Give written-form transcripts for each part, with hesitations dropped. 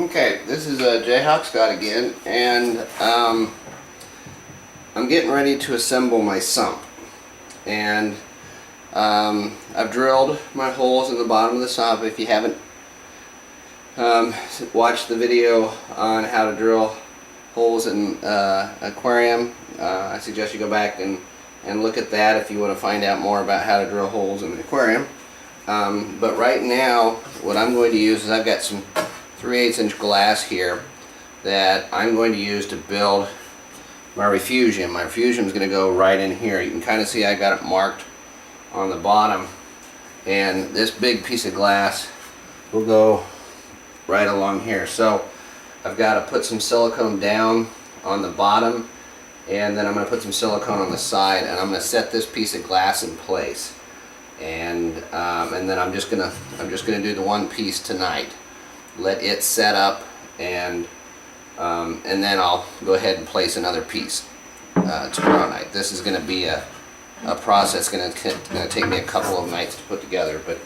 Okay, this is Jayhawk Scott again, and I'm getting ready to assemble my sump. And I've drilled my holes in the bottom of the sump. If you haven't watched the video on how to drill holes in aquarium, I suggest you go back and look at that if you want to find out more about how to drill holes in an aquarium. But right now, what I'm going to use is I've got some 3/8 inch glass here that I'm going to use to build my refugium. My refugium is going to go right in here. You can kind of see I got it marked on the bottom, and this big piece of glass will go right along here. So I've got to put some silicone down on the bottom, and then I'm going to put some silicone on the side, and I'm going to set this piece of glass in place. And then I'm just gonna do the one piece tonight. Let it set up, and then I'll go ahead and place another piece tomorrow night. This is going to be a process going to take me a couple of nights to put together, but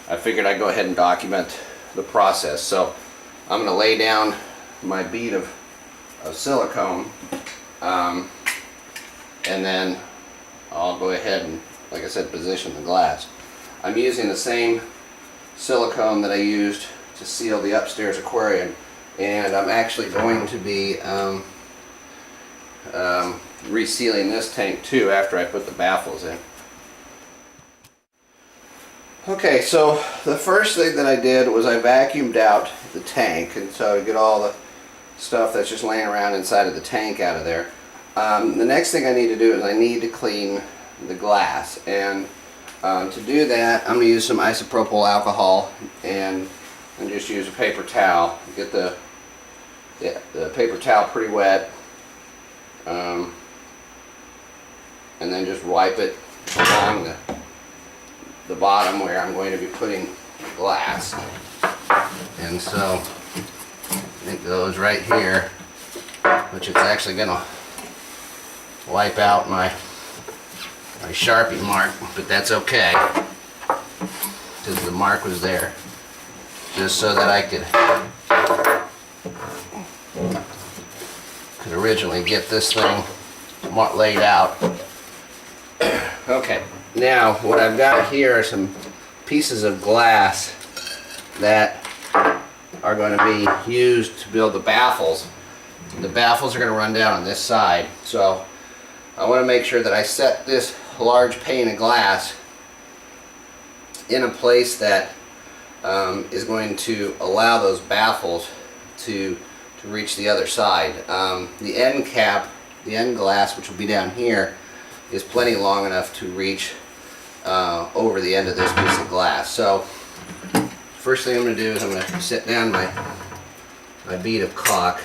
I figured I'd go ahead and document the process. So I'm going to lay down my bead of silicone, and then I'll go ahead and, like I said, position the glass. I'm using the same silicone that I used to seal the upstairs aquarium, and I'm actually going to be resealing this tank too after I put the baffles in. Okay, so the first thing that I did was I vacuumed out the tank, and so I get all the stuff that's just laying around inside of the tank out of there. The next thing I need to do is I need to clean the glass, and to do that I'm going to use some isopropyl alcohol and just use a paper towel. Get the paper towel pretty wet, and then just wipe it along the bottom where I'm going to be putting glass. And so it goes right here, which is actually going to wipe out my Sharpie mark, but that's okay, because the mark was there just so that I could originally get this thing laid out. Okay, now what I've got here are some pieces of glass that are going to be used to build the baffles. The baffles are going to run down on this side, so I want to make sure that I set this large pane of glass in a place that is going to allow those baffles to reach the other side. The end cap, the end glass, which will be down here, is plenty long enough to reach over the end of this piece of glass. So first thing I'm going to do is I'm going to set down my bead of caulk.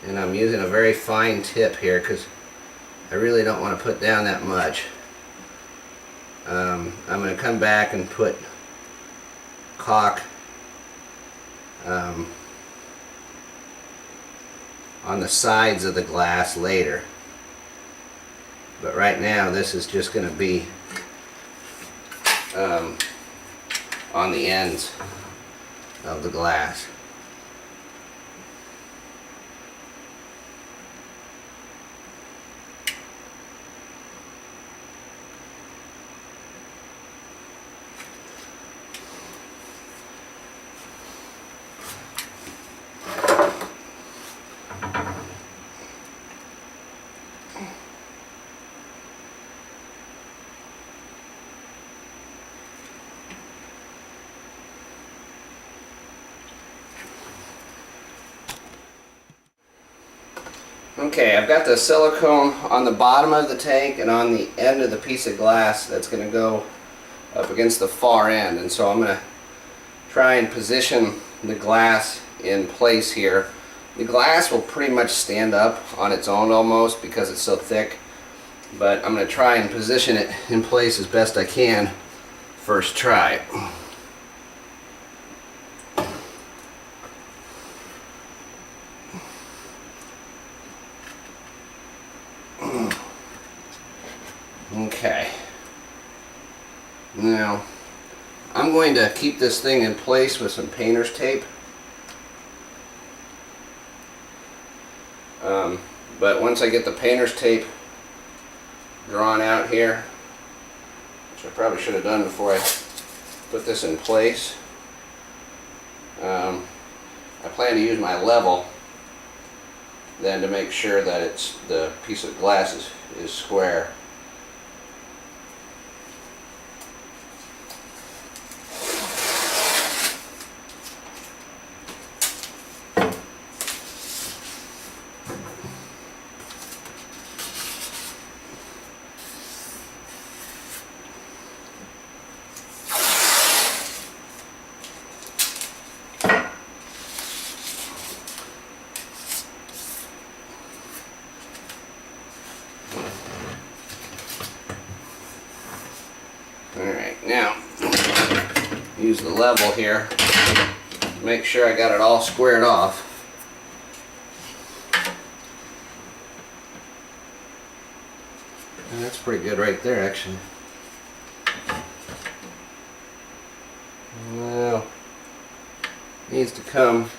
And I'm using a very fine tip here because I really don't want to put down that much. I'm going to come back and put caulk on the sides of the glass later. But right now this is just going to be on the ends of the glass. Okay, I've got the silicone on the bottom of the tank and on the end of the piece of glass that's going to go up against the far end, and so I'm going to try and position the glass in place here. The glass will pretty much stand up on its own almost because it's so thick, but I'm going to try and position it in place as best I can first try. Okay. Now, I'm going to keep this thing in place with some painter's tape. But once I get the painter's tape drawn out here, which I probably should have done before I put this in place, I plan to use my level then to make sure that the piece of glass is square. Alright, now use the level here to make sure I got it all squared off. And that's pretty good right there, actually. Well, needs to come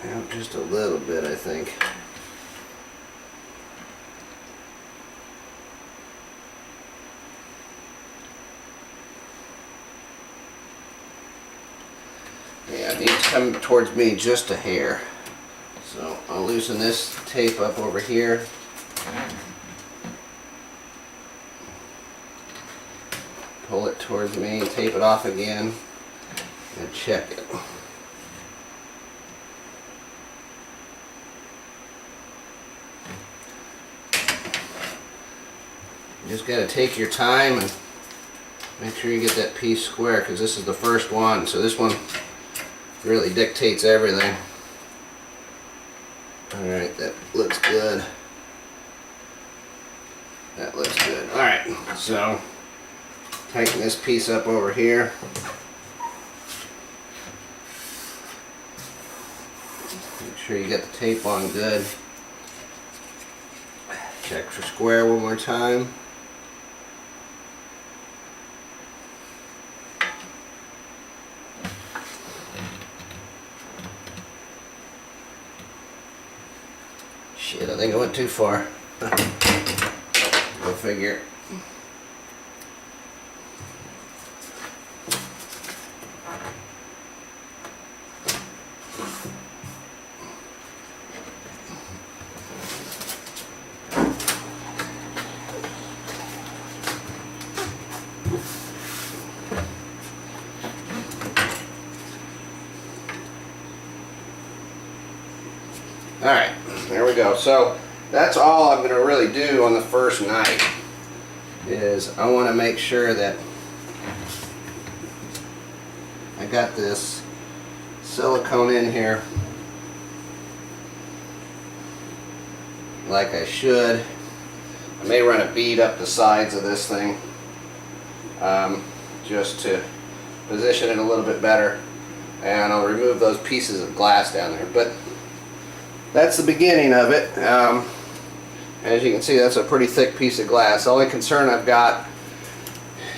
out just a little bit, I think. Yeah, it needs to come towards me just a hair. So I'll loosen this tape up over here. Pull it towards me, tape it off again, and check it. You just got to take your time and make sure you get that piece square, because this is the first one, so this one really dictates everything. Alright, that looks good. That looks good. Alright, so tighten this piece up over here. Make sure you get the tape on good. Check for square one more time. Shit, I think I went too far. Go figure. Alright, there we go. So that's all I'm going to really do on the first night, is I want to make sure that I got this silicone in here like I should. I may run a bead up the sides of this thing just to position it a little bit better, and I'll remove those pieces of glass down there. But that's the beginning of it. As you can see, that's a pretty thick piece of glass. The only concern I've got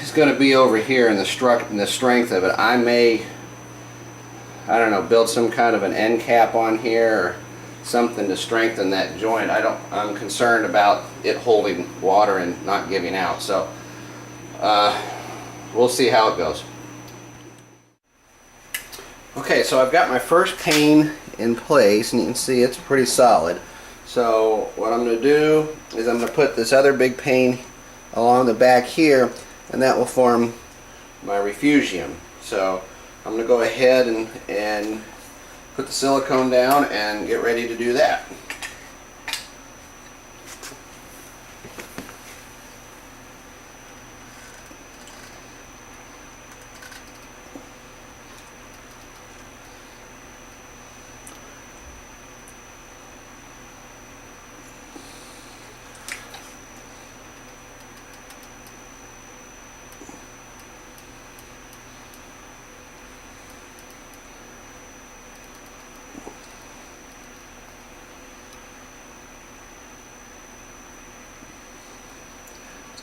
is going to be over here in the strength of it. I may, I don't know, build some kind of an end cap on here or something to strengthen that joint. I'm concerned about it holding water and not giving out. So we'll see how it goes. Okay, so I've got my first pane in place, and you can see it's pretty solid. So what I'm going to do is I'm going to put this other big pane along the back here, and that will form my refugium. So I'm going to go ahead and put the silicone down and get ready to do that.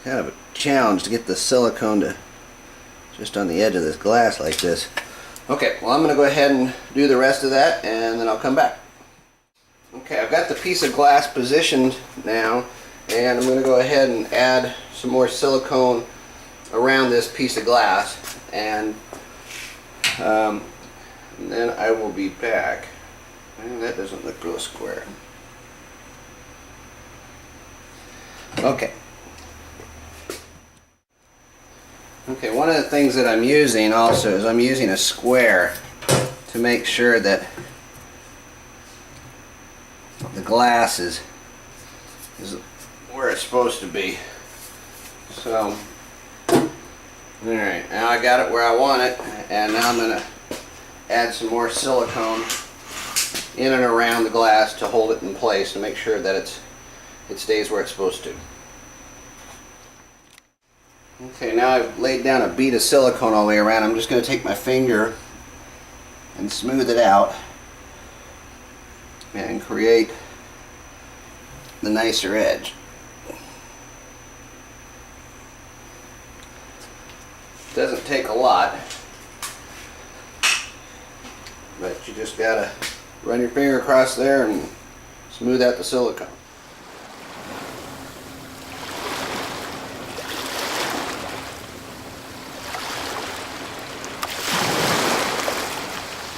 kind of a challenge to get the silicone to just on the edge of this glass like this. Okay, well I'm going to go ahead and do the rest of that and then I'll come back. Okay, I've got the piece of glass positioned now, and I'm going to go ahead and add some more silicone around this piece of glass, and then I will be back. And that doesn't look real square. Okay. Okay, one of the things that I'm using also is I'm using a square to make sure that the glass is where it's supposed to be. So, alright, now I got it where I want it, and now I'm going to add some more silicone in and around the glass to hold it in place to make sure that it stays where it's supposed to. Okay, now I've laid down a bead of silicone all the way around. I'm just going to take my finger and smooth it out and create the nicer edge. Doesn't take a lot, but you just gotta run your finger across there and smooth out the silicone.